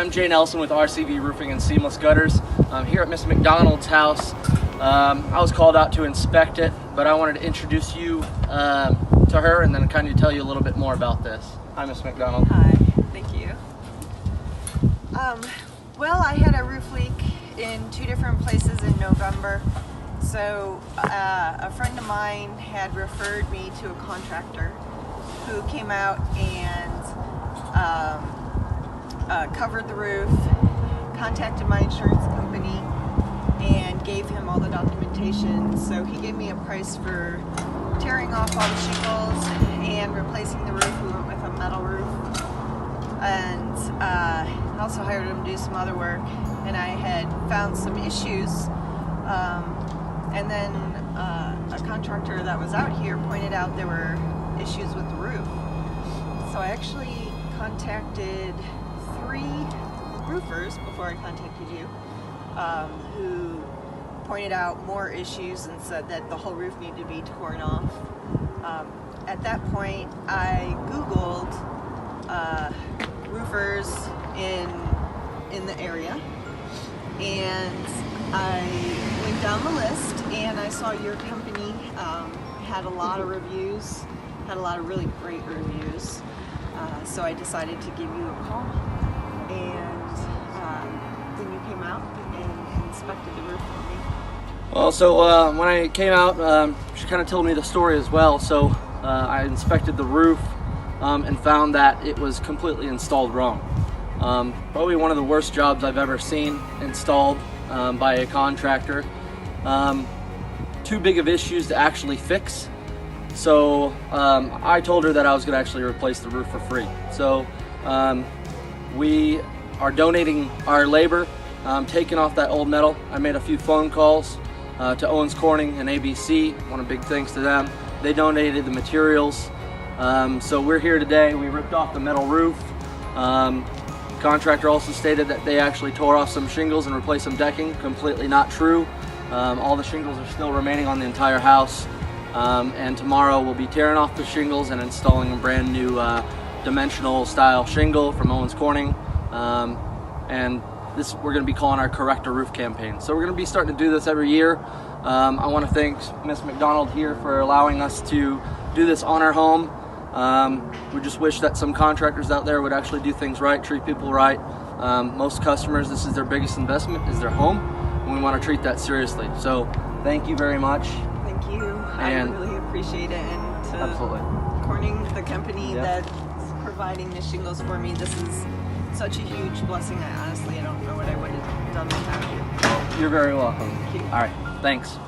I'm Jay Nelson with RCV Roofing and Seamless Gutters. I'm here at Miss McDonald's house. I was called out to inspect it, but I wanted to introduce you to her and then kind of tell you a little bit more about this. Hi, Miss McDonald. Hi, thank you. Well, I had a roof leak in 2 different places in November. So a friend of mine had referred me to a contractor who came out and covered the roof, contacted my insurance company, and gave him all the documentation. So he gave me a price for tearing off all the shingles and replacing the roof. We went with a metal roof. And I also hired him to do some other work. And I had found some issues. And then a contractor that was out here pointed out there were issues with the roof. So I actually contacted 3 roofers before I contacted you, who pointed out more issues and said that the whole roof needed to be torn off. At that point, I Googled roofers in the area, and I went down the list and I saw your company had a lot of reviews, had a lot of really great reviews. So I decided to give you a call, and then you came out and inspected the roof for me. Well, so when I came out, she kind of told me the story as well. So I inspected the roof and found that it was completely installed wrong. Probably one of the worst jobs I've ever seen installed by a contractor. Too big of issues to actually fix. So I told her that I was going to actually replace the roof for free. So we are donating our labor, taking off that old metal. I made a few phone calls to Owens Corning and ABC. One of big thanks to them. They donated the materials. So we're here today. We ripped off the metal roof. Contractor also stated that they actually tore off some shingles and replaced some decking. Completely not true. All the shingles are still remaining on the entire house. And tomorrow we'll be tearing off the shingles and installing a brand new dimensional style shingle from Owens Corning. And this we're going to be calling our Corrector Roof campaign. So we're going to be starting to do this every year. I want to thank Miss McDonald here for allowing us to do this on our home. We just wish that some contractors out there would actually do things right, treat people right. Most customers, this is their biggest investment, is their home, and we want to treat that seriously. So thank you very much. Thank you. I really appreciate it. And to Absolutely. Corning, the company that's providing the shingles for me, this is such a huge blessing. I don't know what I would have done without you. You're very welcome. Thank you. All right, thanks.